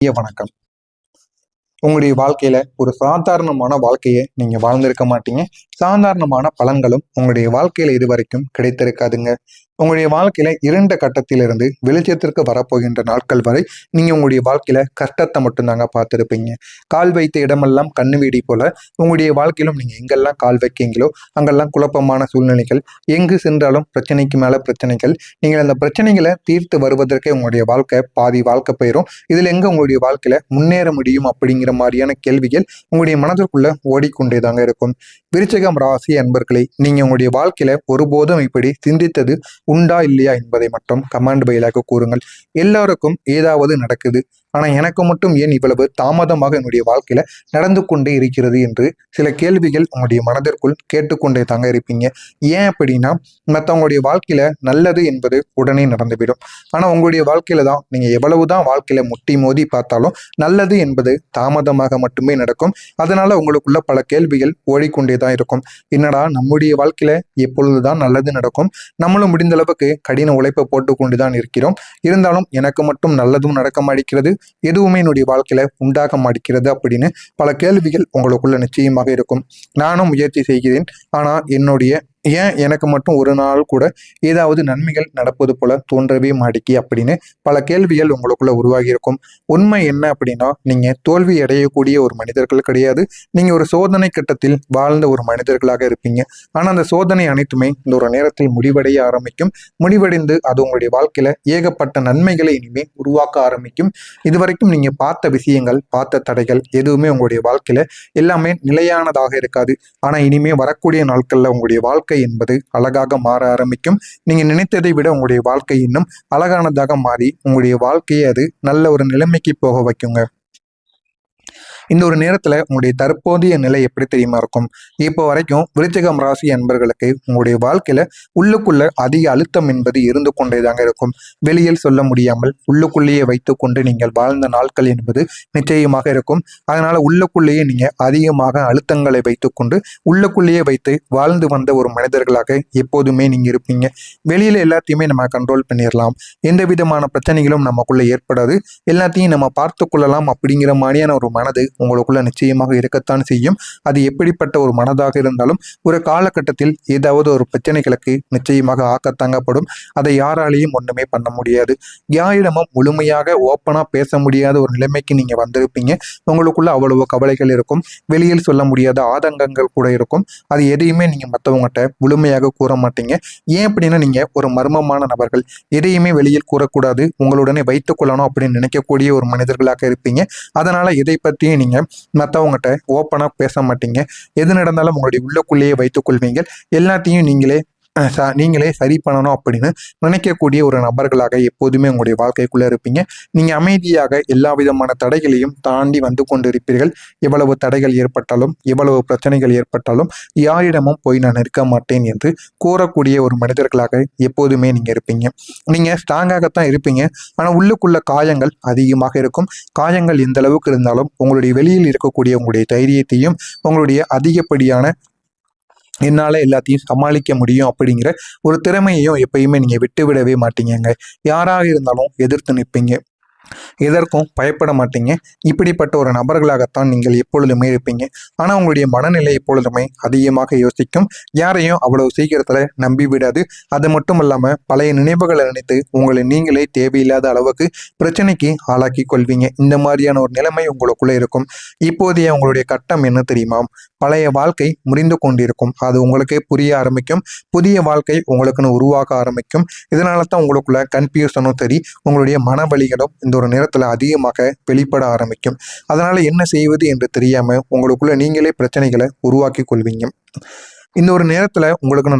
வணக்கம். உங்களுடைய வாழ்க்கையில ஒரு சாதாரணமான வாழ்க்கையை நீங்க வாழ்ந்திருக்க மாட்டீங்க. சாதாரணமான பலன்களும் உங்களுடைய வாழ்க்கையில இதுவரைக்கும் கிடைத்திருக்காதுங்க. உங்களுடைய வாழ்க்கையில இருண்ட கட்டத்திலிருந்து வெளிச்சத்திற்கு வரப்போகின்ற நாட்கள் வரை நீங்க உங்களுடைய வாழ்க்கையில கஷ்டத்தை மட்டும்தாங்க பார்த்துருப்பீங்க. கால் வைத்த இடமெல்லாம் கண்ணு வீடி போல உங்களுடைய வாழ்க்கையிலும் நீங்க எங்கெல்லாம் கால் வைக்கீங்களோ அங்கெல்லாம் குழப்பமான சூழ்நிலைகள், எங்கு சென்றாலும் பிரச்சனைக்கு மேல பிரச்சனைகள். நீங்கள் அந்த பிரச்சனைகளை தீர்த்து வருவதற்கே உங்களுடைய வாழ்க்கை பாதி வாழ்க்கை போயிடும். இதுல எங்க உங்களுடைய வாழ்க்கையில முன்னேற முடியும் அப்படிங்கிற மாதிரியான கேள்விகள் உங்களுடைய மனதிற்குள்ள ஓடிக்கொண்டேதாங்க இருக்கும். விருச்சிகம் ராசி அன்பர்களே, நீங்க உங்களுடைய வாழ்க்கையில ஒருபோதும் இப்படி சிந்தித்தது உண்டா இல்லையா என்பதை மட்டும் கமெண்ட் பயிலாக கூறுங்கள். எல்லாருக்கும் ஏதாவது நடக்குது, ஆனா எனக்கு மட்டும் ஏன் இவ்வளவு தாமதமாக என்னுடைய வாழ்க்கையில நடந்து கொண்டே இருக்கிறது என்று சில கேள்விகள் உங்களுடைய மனதிற்குள் கேட்டுக்கொண்டே தாங்க இருப்பீங்க. ஏன் அப்படின்னா, மற்றவங்களுடைய வாழ்க்கையில நல்லது என்பது உடனே நடந்துவிடும். ஆனா உங்களுடைய வாழ்க்கையில தான் நீங்க எவ்வளவுதான் வாழ்க்கையில முட்டி மோதி பார்த்தாலும் நல்லது என்பது தாமதமாக மட்டுமே நடக்கும். அதனால உங்களுக்குள்ள பல கேள்விகள் ஓடிக்கொண்டே தான் இருக்கும். என்னடா நம்முடைய வாழ்க்கையில எப்பொழுதுதான் நல்லது நடக்கும், நம்மளும் முடிந்த அளவுக்கு கடின உழைப்பை போட்டு கொண்டுதான் இருக்கிறோம், இருந்தாலும் எனக்கு மட்டும் நல்லதும் நடக்க மாட்டேங்கிறது, எதுவுமே என்னுடைய வாழ்க்கையில உண்டாக மாட்டேங்கிறது அப்படின்னு பல கேள்விகள் உங்களுக்குள்ள நிச்சயமாக இருக்கும். நானும் முயற்சி செய்கிறேன், ஆனா ஏன் எனக்கு மட்டும் ஒரு நாள் கூட ஏதாவது நன்மைகள் நடப்பது போல தோன்றவே மாட்டேங்கி அப்படின்னு பல கேள்விகள் உங்களுக்குள்ள உருவாகி இருக்கும். உண்மை என்ன அப்படின்னா, நீங்க தோல்வி அடையக்கூடிய ஒரு மனிதர்கள் கிடையாது. நீங்க ஒரு சோதனை கட்டத்தில் வாழ்ந்த ஒரு மனிதர்களாக இருப்பீங்க. ஆனா அந்த சோதனை அனைத்துமே இந்த ஒரு நேரத்தில் முடிவடைய ஆரம்பிக்கும். முடிவடைந்து அது உங்களுடைய வாழ்க்கையில ஏகப்பட்ட நன்மைகளை இனிமே உருவாக்க ஆரம்பிக்கும். இதுவரைக்கும் நீங்க பார்த்த விஷயங்கள், பார்த்த தடைகள் எதுவுமே உங்களுடைய வாழ்க்கையில எல்லாமே நிலையானதாக இருக்காது. ஆனா இனிமே வரக்கூடிய நாட்கள்ல உங்களுடைய வாழ்க்கை என்பது அழகாக மாற ஆரம்பிக்கும். நீங்க நினைத்ததை விட உங்களுடைய வாழ்க்கை இன்னும் அழகானதாக மாறி உங்களுடைய வாழ்க்கையை அது நல்ல ஒரு நிலைமைக்கு போக வைக்குங்க. இந்த ஒரு நேரத்துல உங்களுடைய தற்போதைய நிலை எப்படி தெரியுமா இருக்கும்? இப்போ வரைக்கும் விருச்சிகம் ராசி அன்பர்களுக்கு உங்களுடைய வாழ்க்கையில உள்ளுக்குள்ள அதிக அழுத்தம் என்பது இருந்து கொண்டேதாங்க இருக்கும். வெளியில் சொல்ல முடியாமல் உள்ளுக்குள்ளேயே வைத்துக்கொண்டு நீங்கள் வாழ்ந்த நாட்கள் என்பது நிச்சயமாக இருக்கும். அதனால உள்ளுக்குள்ளேயே நீங்க அதிகமாக அழுத்தங்களை வைத்துக்கொண்டு உள்ளுக்குள்ளேயே வைத்து வாழ்ந்து வந்த ஒரு மனிதர்களாக எப்போதுமே நீங்க இருப்பீங்க. வெளியில எல்லாத்தையுமே நம்ம கண்ட்ரோல் பண்ணிடலாம், எந்த விதமான பிரச்சனைகளும் நமக்குள்ள ஏற்படாது, எல்லாத்தையும் நம்ம பார்த்து கொள்ளலாம் அப்படிங்கிற மாதிரியான ஒரு மனது உங்களுக்குள்ள நிச்சயமாக இருக்கத்தான் செய்யும். அது எப்படிப்பட்ட ஒரு மனதாக இருந்தாலும் ஒரு காலகட்டத்தில் ஏதாவது ஒரு பிரச்சனைகளுக்கு நிச்சயமாக ஆக்கத்தாங்கப்படும். அதை யாராலையும் ஒண்ணுமே பண்ண முடியாது. யாரிடமும் முழுமையாக ஓப்பனா பேச முடியாத ஒரு நிலைமைக்கு நீங்க வந்திருப்பீங்க. உங்களுக்குள்ள அவ்வளவு கவலைகள் இருக்கும், வெளியில் சொல்ல முடியாத ஆதங்கங்கள் கூட இருக்கும். அது எதையுமே நீங்க மற்றவங்ககிட்ட முழுமையாக கூற மாட்டீங்க. ஏன் அப்படின்னா, நீங்க ஒரு மர்மமான நபர்கள், எதையுமே வெளியில் கூறக்கூடாது, உங்களுடனே வைத்துக் கொள்ளணும் அப்படின்னு நினைக்கக்கூடிய ஒரு மனிதர்களாக இருப்பீங்க. அதனால எதை பற்றியும் நீங்க மற்றவங்ககிட்ட ஓப்பனா பேச மாட்டீங்க. எது நடந்தாலும் உங்களுடைய உள்ளுக்குள்ளேயே வைத்துக் கொள்வீங்க. எல்லாத்தையும் நீங்களே சரி பண்ணணும் அப்படின்னு நினைக்கக்கூடிய ஒரு நபர்களாக எப்போதுமே உங்களுடைய வாழ்க்கைக்குள்ள இருப்பீங்க. நீங்க அமைதியாக எல்லா விதமான தடைகளையும் தாண்டி வந்து கொண்டிருப்பீர்கள். எவ்வளவு தடைகள் ஏற்பட்டாலும், எவ்வளவு பிரச்சனைகள் ஏற்பட்டாலும் யாரிடமும் போய் நான் இருக்க மாட்டேன் என்று கூறக்கூடிய ஒரு மனிதர்களாக எப்போதுமே நீங்க இருப்பீங்க. நீங்க ஸ்ட்ராங்காகத்தான் இருப்பீங்க, ஆனா உள்ளுக்குள்ள காயங்கள் அதிகமாக இருக்கும். காயங்கள் எந்த அளவுக்கு இருந்தாலும் உங்களுடைய வெளியில் இருக்கக்கூடிய உங்களுடைய தைரியத்தையும் உங்களுடைய அதிகப்படியான என்னால எல்லாத்தையும் சமாளிக்க முடியும் அப்படிங்கிற ஒரு திறமையையும் எப்பயுமே நீங்க விட்டு விடவே மாட்டீங்க. யாராக இருந்தாலும் எதிர்த்து நிற்பீங்க, எதற்கும் பயப்பட மாட்டீங்க. இப்படிப்பட்ட ஒரு நபர்களாகத்தான் நீங்கள் எப்பொழுதுமே இருப்பீங்க. ஆனா உங்களுடைய மனநிலை எப்பொழுதுமே அதிகமாக யோசிக்கும். யாரையும் அவ்வளவு சீக்கிரத்துல நம்பி விடாது. அது மட்டும் இல்லாம பழைய நினைவுகளை நினைத்து உங்களை நீங்களே தேவையில்லாத அளவுக்கு பிரச்சனைக்கு ஆளாக்கி கொள்வீங்க. இந்த மாதிரியான ஒரு நிலைமை உங்களுக்குள்ள இருக்கும். இப்போதைய உங்களுடைய கட்டம் என்ன தெரியுமா? பழைய வாழ்க்கை முறிந்து கொண்டிருக்கும். அது உங்களுக்கே புரிய ஆரம்பிக்கும். புதிய வாழ்க்கை உங்களுக்குன்னு உருவாக ஆரம்பிக்கும். இதனால தான் உங்களுக்குள்ள கன்ஃபியூஷனும் சரி, உங்களுடைய மனவலிகளும் இந்த ஒரு நேரத்துல அதிகமாக வெளிப்பட ஆரம்பிக்கும். அதனால என்ன செய்வது என்று தெரியாம உங்களுக்குள்ள நீங்களே பிரச்சனைகளை உருவாக்கி கொள்வீங்க. இந்த ஒரு நேரத்துல உங்களுக்கு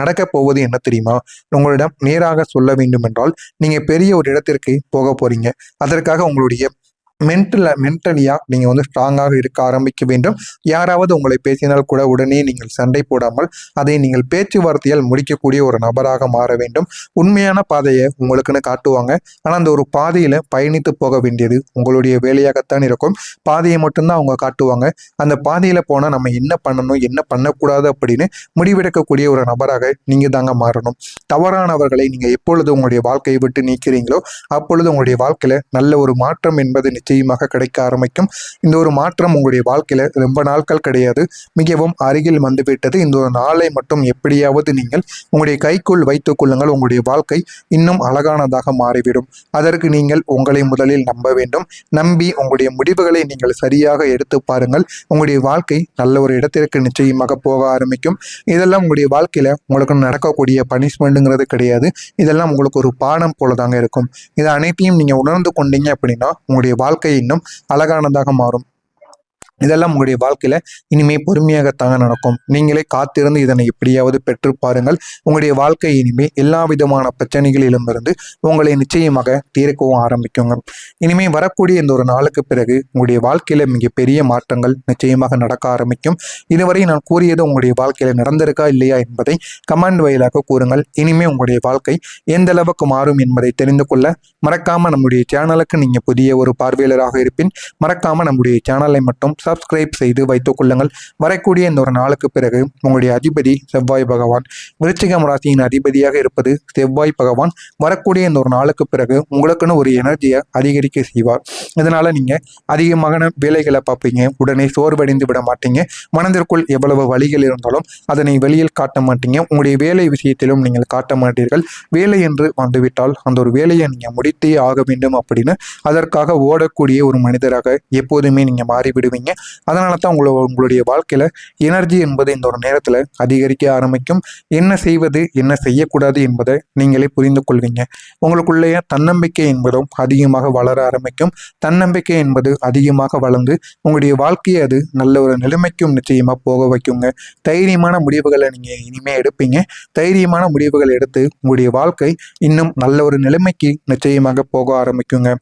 நடக்க போவது என்ன தெரியுமா? உங்களிடம் நேராக சொல்ல வேண்டும் என்றால், நீங்க பெரிய ஒரு இடத்திற்கு போக போறீங்க. அதற்காக உங்களுடைய மென்டலியா நீங்க ஸ்ட்ராங்காக இருக்க ஆரம்பிக்க வேண்டும். யாராவது உங்களை பேசினால் கூட உடனே நீங்கள் சண்டை போடாமல் அதை நீங்கள் பேச்சுவார்த்தையால் முடிக்கக்கூடிய ஒரு நபராக மாற வேண்டும். உண்மையான பாதையை உங்களுக்குன்னு காட்டுவாங்க. ஆனா அந்த ஒரு பாதையில பயணித்து போக வேண்டியது உங்களுடைய வேலையாகத்தான் இருக்கும். பாதையை மட்டும்தான் அவங்க காட்டுவாங்க. அந்த பாதையில போனா நம்ம என்ன பண்ணணும், என்ன பண்ணக்கூடாது அப்படின்னு முடிவெடுக்கக்கூடிய ஒரு நபராக நீங்க தாங்க மாறணும். தவறானவர்களை நீங்க எப்பொழுது உங்களுடைய வாழ்க்கையை விட்டு நீக்கிறீங்களோ அப்பொழுது உங்களுடைய வாழ்க்கையில நல்ல ஒரு மாற்றம் என்பது நிச்சயம் நிச்சயமாக கிடைக்க ஆரம்பிக்கும். இந்த ஒரு மாற்றம் உங்களுடைய வாழ்க்கையில ரொம்ப நாட்கள் கிடையாது, மிகவும் அருகில் வந்துவிட்டது. இந்த ஒரு நாளை மட்டும் எப்படியாவது நீங்கள் உங்களுடைய கைக்குள் வைத்துக் கொள்ளுங்கள். உங்களுடைய வாழ்க்கை இன்னும் அழகானதாக மாறிவிடும். அதற்கு நீங்கள் உங்களை முதலில் நம்ப வேண்டும். நம்பி உங்களுடைய முடிவுகளை நீங்கள் சரியாக எடுத்து பாருங்கள். உங்களுடைய வாழ்க்கை நல்ல ஒரு இடத்திற்கு நிச்சயமாக போக ஆரம்பிக்கும். இதெல்லாம் உங்களுடைய வாழ்க்கையில உங்களுக்கு நடக்கக்கூடிய பனிஷ்மெண்ட்டுங்கிறது கிடையாது. இதெல்லாம் உங்களுக்கு ஒரு பாடம் போலதாங்க இருக்கும். இதை அனைத்தையும் நீங்க உணர்ந்து கொண்டீங்க அப்படின்னா உங்களுடைய வாழ்க்கை இன்னும் அழகானதாக மாறும். இதெல்லாம் உங்களுடைய வாழ்க்கையில இனிமே பொறுமையாகத்தாங்க நடக்கும். நீங்களே காத்திருந்து இதனை எப்படியாவது பெற்று பாருங்கள். உங்களுடைய வாழ்க்கை இனிமே எல்லா விதமான பிரச்சனைகளிலும் இருந்து உங்களை நிச்சயமாக தீர்க்கவும் ஆரம்பிக்குங்க. இனிமே வரக்கூடிய இந்த ஒரு நாளுக்கு பிறகு உங்களுடைய வாழ்க்கையில மிகப்பெரிய மாற்றங்கள் நிச்சயமாக நடக்க ஆரம்பிக்கும். இதுவரை நான் கூறியது உங்களுடைய வாழ்க்கையில நடந்திருக்கா இல்லையா என்பதை கமெண்ட் வாயிலாக கூறுங்கள். இனிமே உங்களுடைய வாழ்க்கை எந்த அளவுக்கு மாறும் என்பதை தெரிந்து கொள்ள மறக்காம நம்முடைய சேனலுக்கு நீங்க புதிய ஒரு பார்வையாளராக இருப்பின் மறக்காம நம்முடைய சேனலை மட்டும் சப்ஸ்கிரைப் செய்து வைத்துக் கொள்ளுங்கள். வரக்கூடிய இந்த ஒரு நாளுக்கு பிறகு உங்களுடைய அதிபதி செவ்வாய் பகவான், விருச்சிகம் ராசியின் அதிபதியாக இருப்பது செவ்வாய் பகவான், வரக்கூடிய இந்த ஒரு நாளுக்கு பிறகு உங்களுக்குன்னு ஒரு எனர்ஜியை அதிகரிக்க செய்வார். இதனால நீங்க அதிகமான வேலைகளை பார்ப்பீங்க. உடனே சோர்வடைந்து விட மாட்டீங்க. மனதிற்குள் எவ்வளவு வழிகள் இருந்தாலும் அதனை வெளியில் காட்ட மாட்டீங்க. உங்களுடைய வேலை விஷயத்திலும் நீங்கள் காட்ட மாட்டீர்கள். வேலை என்று வந்துவிட்டால் அந்த ஒரு வேலையை நீங்க முடித்தே ஆக வேண்டும் அப்படின்னு அதற்காக ஓடக்கூடிய ஒரு மனிதராக எப்போதுமே நீங்க மாறிவிடுவீங்க. அதனால தான் உங்களுடைய வாழ்க்கையில எனர்ஜி என்பது இந்த ஒரு நேரத்துல அதிகரிக்க ஆரம்பிக்கும். என்ன செய்வது என்ன செய்யக்கூடாது என்பதை நீங்களே புரிந்து கொள்வீங்க. உங்களுக்குள்ளேயே தன்னம்பிக்கை என்பதும் அதிகமாக வளர ஆரம்பிக்கும். தன்னம்பிக்கை என்பது அதிகமாக வளர்ந்து உங்களுடைய வாழ்க்கையை அது நல்ல ஒரு நிலைமைக்கும் நிச்சயமா போக வைக்குங்க. தைரியமான முடிவுகளை நீங்க இனிமே எடுப்பீங்க. தைரியமான முடிவுகள் எடுத்து உங்களுடைய வாழ்க்கை இன்னும் நல்ல ஒரு நிலைமைக்கு நிச்சயமாக போக ஆரம்பிக்குங்க.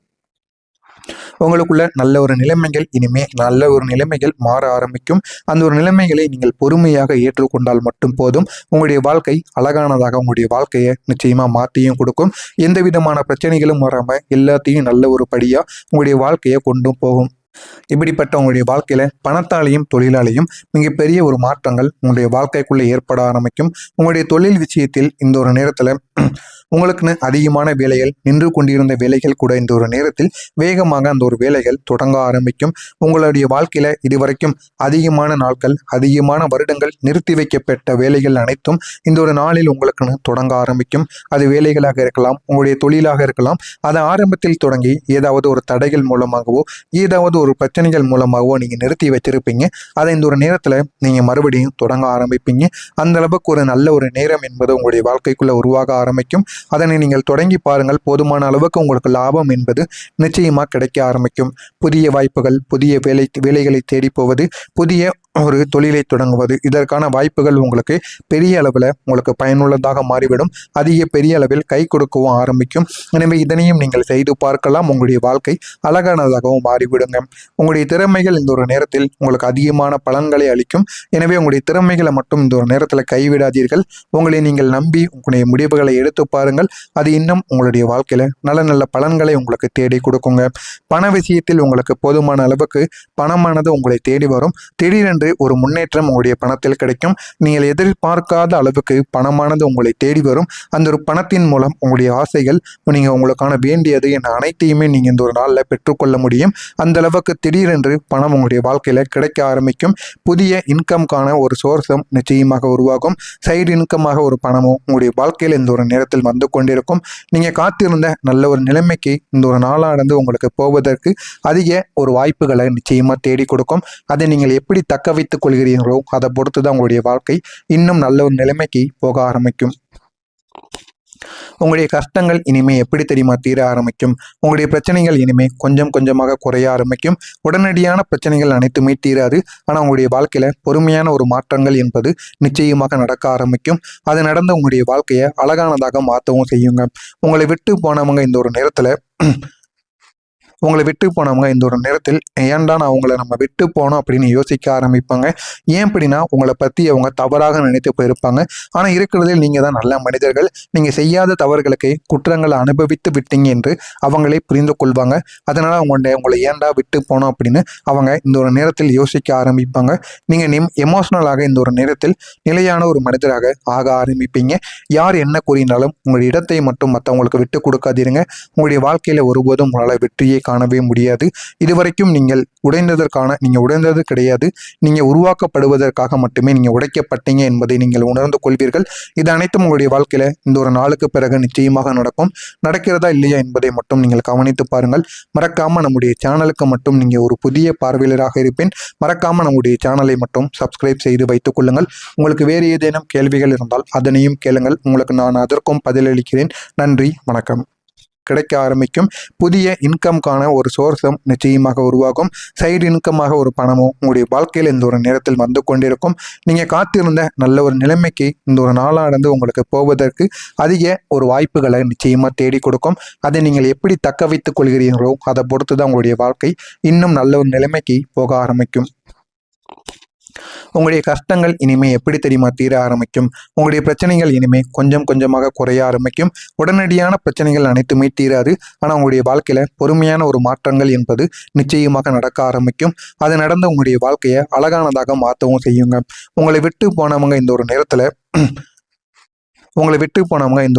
உங்களுக்குள்ள நல்ல ஒரு நிலைமைகள் இனிமே நல்ல ஒரு நிலைமைகள் மாற ஆரம்பிக்கும். அந்த ஒரு நிலைமைகளை நீங்கள் பொறுமையாக ஏற்றுக்கொண்டால் மட்டும் போதும். உங்களுடைய வாழ்க்கை அழகானதாக உங்களுடைய வாழ்க்கையை நிச்சயமா மாற்றியும் கொடுக்கும். எந்த விதமான பிரச்சனைகளும் வராம எல்லாத்தையும் நல்ல ஒரு படியா உங்களுடைய வாழ்க்கையை கொண்டும் போகும். இப்படிப்பட்ட உங்களுடைய வாழ்க்கையில பணத்தாலையும் தொழிலாலையும் மிகப்பெரிய ஒரு மாற்றங்கள் உங்களுடைய வாழ்க்கைக்குள்ள ஏற்பட ஆரம்பிக்கும். உங்களுடைய தொழில் விஷயத்தில் இந்த ஒரு நேரத்துல உங்களுக்குன்னு அதிகமான வேலைகள் நின்று கொண்டிருந்த வேலைகள் கூட இந்த ஒரு நேரத்தில் வேகமாக அந்த ஒரு வேலைகள் தொடங்க ஆரம்பிக்கும். உங்களுடைய வாழ்க்கையில இதுவரைக்கும் அதிகமான நாட்கள் அதிகமான வருடங்கள் நிறுத்தி வைக்கப்பட்ட வேலைகள் அனைத்தும் இந்த ஒரு நாளில் உங்களுக்குன்னு தொடங்க ஆரம்பிக்கும். அது வேலைகளாக இருக்கலாம், உங்களுடைய தொழிலாக இருக்கலாம். அதை ஆரம்பத்தில் தொடங்கி ஏதாவது ஒரு தடைகள் மூலமாகவோ ஏதாவது ஒரு பிரச்சனைகள் மூலமாகவோ நீங்க நிறுத்தி வச்சிருப்பீங்க. அதை இந்த ஒரு நேரத்துல நீங்க மறுபடியும் தொடங்க ஆரம்பிப்பீங்க. அந்த அளவுக்கு ஒரு நல்ல ஒரு நேரம் என்பது உங்களுடைய வாழ்க்கைக்குள்ள உருவாக ஆரம்பிக்கும். அதனை நீங்கள் தொடங்கி பாருங்கள். போதுமான அளவுக்கு உங்களுக்கு லாபம் என்பது நிச்சயமா கிடைக்க ஆரம்பிக்கும். புதிய வாய்ப்புகள், புதிய வேலைகளை தேடி போவது, புதிய ஒரு தொழிலை தொடங்குவது, இதற்கான வாய்ப்புகள் உங்களுக்கு பெரிய அளவில் உங்களுக்கு பயனுள்ளதாக மாறிவிடும். அதிக பெரிய அளவில் கை கொடுக்கவும் ஆரம்பிக்கும். எனவே இதனையும் நீங்கள் செய்து பார்க்கலாம். உங்களுடைய வாழ்க்கை அழகானதாகவும் மாறிவிடுங்க. உங்களுடைய திறமைகள் இந்த ஒரு நேரத்தில் உங்களுக்கு அதிகமான பலன்களை அளிக்கும். எனவே உங்களுடைய திறமைகளை மட்டும் இந்த ஒரு நேரத்தில் கைவிடாதீர்கள். உங்களை நீங்கள் நம்பி உங்களுடைய முடிவுகளை எடுத்து பாருங்கள். அது இன்னும் உங்களுடைய வாழ்க்கையில நல்ல நல்ல பலன்களை உங்களுக்கு தேடி கொடுக்குங்க. பண விஷயத்தில் உங்களுக்கு போதுமான அளவுக்கு பணமானது உங்களை தேடி வரும். திடீரென்று ஒரு முன்னேற்றம் உங்களுடைய பணத்தில் கிடைக்கும். நீங்கள் எதிர்பார்க்காத அளவுக்கு பணமானது உங்களை தேடி வரும். அந்த ஒரு பணத்தின் மூலம் உங்களுடைய ஆசைகள், நீங்க உங்களுக்கான வேண்டியது என அனைத்தையுமே நீங்க இந்த ஒரு நாளில் பெற்றுக்கொள்ள முடியும். அந்த அளவுக்கு திடீரென்று பணம் உங்களுடைய வாழ்க்கையில கிடைக்க ஆரம்பிக்கும். புதிய இன்கம்கான ஒரு சோர்ஸும் நிச்சயமாக உருவாகும். சைடு இன்கமாக ஒரு பணமும் உங்களுடைய வாழ்க்கையில் இந்த ஒரு நேரத்தில் வந்து கொண்டிருக்கும். நீங்க காத்திருந்த நல்ல ஒரு நிலைமைக்கு இந்த ஒரு நாளானது உங்களுக்கு போவதற்கு அதிக ஒரு வாய்ப்புகளை நிச்சயமா தேடி கொடுக்கும். அதை நீங்கள் எப்படி தக்க வைத்துக் கொள்கிறீர்களோ அதை பொறுத்து தான் உங்களுடைய வாழ்க்கை இன்னும் நல்ல ஒரு நிலைமைக்கு போக ஆரம்பிக்கும். உங்களுடைய கஷ்டங்கள் இனிமே எப்படி தெரியுமா தீர ஆரம்பிக்கும். உங்களுடைய பிரச்சனைகள் இனிமே கொஞ்சம் கொஞ்சமாக குறைய ஆரம்பிக்கும். உடனடியான பிரச்சனைகள் அனைத்துமே தீராது. ஆனால் உங்களுடைய வாழ்க்கையில பொறுமையான ஒரு மாற்றங்கள் என்பது நிச்சயமாக நடக்க ஆரம்பிக்கும். அது நடந்த உங்களுடைய வாழ்க்கையை அழகானதாக மாற்றவும் செய்யுங்க. உங்களை விட்டு போனவங்க இந்த ஒரு நேரத்துல இந்த ஒரு நேரத்தில் ஏன்டா நான் அவங்கள நம்ம விட்டு போனோம் அப்படின்னு யோசிக்க ஆரம்பிப்பாங்க. ஏன் அப்படின்னா உங்களை பற்றி அவங்க தவறாக நினைத்து போயிருப்பாங்க. ஆனால் இருக்கிறதில் நீங்கள் தான் நல்ல மனிதர்கள். நீங்கள் செய்யாத தவறுகளுக்கு குற்றங்களை அனுபவித்து விட்டீங்க என்று அவங்களே புரிந்து கொள்வாங்க. அதனால் உங்களை ஏன்டா விட்டு போனோம் அப்படின்னு அவங்க இந்த ஒரு நேரத்தில் யோசிக்க ஆரம்பிப்பாங்க. நீங்கள் எமோஷனலாக இந்த ஒரு நேரத்தில் நிலையான ஒரு மனிதராக ஆக ஆரம்பிப்பீங்க. யார் என்ன கூறினாலும் உங்களுடைய இடத்தை மட்டும் மற்றவங்களுக்கு விட்டு கொடுக்காதீருங்க. உங்களுடைய வாழ்க்கையில் ஒருபோதும் உங்களால் வெற்றியை காணவே முடியாது. இதுவரைக்கும் நீங்கள் உடைந்தது கிடையாது. நீங்கள் உருவாக்கப்படுவதற்காக மட்டுமே நீங்கள் உடைக்கப்பட்டீங்க என்பதை நீங்கள் உணர்ந்து கொள்வீர்கள். இது அனைத்தும் உங்களுடைய வாழ்க்கையில இந்த ஒரு நாளுக்கு பிறகு நிச்சயமாக நடக்கும். நடக்கிறதா இல்லையா என்பதை மட்டும் நீங்கள் கவனித்து பாருங்கள். மறக்காம நம்முடைய சேனலுக்கு மட்டும் நீங்க ஒரு புதிய பார்வையாளராக இருப்பேன். மறக்காம நம்முடைய சேனலை மட்டும் சப்ஸ்கிரைப் செய்து வைத்துக் கொள்ளுங்கள். உங்களுக்கு வேறு ஏதேனும் கேள்விகள் இருந்தால் அதனையும் கேளுங்கள். உங்களுக்கு நான் அதற்கும் பதிலளிக்கிறேன். நன்றி, வணக்கம். கிடைக்க ஆரம்பிக்கும். புதிய இன்கம்கான ஒரு சோர்ஸும் நிச்சயமாக உருவாகும். சைடு இன்கமாக ஒரு பணமும் உங்களுடைய வாழ்க்கையில் இந்த ஒரு நேரத்தில் வந்து கொண்டிருக்கும். நீங்கள் காத்திருந்த நல்ல ஒரு நிலைமைக்கு இந்த ஒரு நாளானது உங்களுக்கு போவதற்கு அதிக ஒரு வாய்ப்புகளை நிச்சயமாக தேடி கொடுக்கும். அதை நீங்கள் எப்படி தக்க வைத்துக் கொள்கிறீர்களோ அதை பொறுத்து தான் உங்களுடைய வாழ்க்கை இன்னும் நல்ல ஒரு நிலைமைக்கு போக ஆரம்பிக்கும். உங்களுடைய கஷ்டங்கள் இனிமே எப்படி தெரியுமா தீர ஆரம்பிக்கும். உங்களுடைய பிரச்சனைகள் இனிமே கொஞ்சம் கொஞ்சமாக குறைய ஆரம்பிக்கும். உடனடியான பிரச்சனைகள் அனைத்துமே தீராது. ஆனால் உங்களுடைய வாழ்க்கையில பொறுமையான ஒரு மாற்றங்கள் என்பது நிச்சயமாக நடக்க ஆரம்பிக்கும். அது நடந்து உங்களுடைய வாழ்க்கையை அழகானதாக மாற்றவும் செய்யுங்க. உங்களை விட்டு போனவங்க இந்த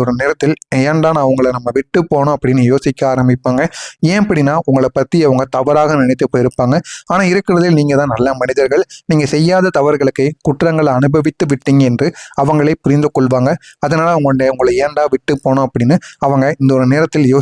ஒரு நேரத்தில் ஏன்டா நான் அவங்கள நம்ம விட்டு போனோம் அப்படின்னு யோசிக்க ஆரம்பிப்பாங்க. ஏன் அப்படின்னா உங்களை பற்றி அவங்க தவறாக நினைத்து போயிருப்பாங்க. ஆனால் இருக்கிறதில் நீங்கள் தான் நல்ல மனிதர்கள். நீங்கள் செய்யாத தவறுகளுக்கு குற்றங்களை அனுபவித்து விட்டீங்க என்று அவங்களே புரிந்து கொள்வாங்க. அதனால உங்களை ஏன்டா விட்டு போனோம் அப்படின்னு அவங்க இந்த ஒரு நேரத்தில்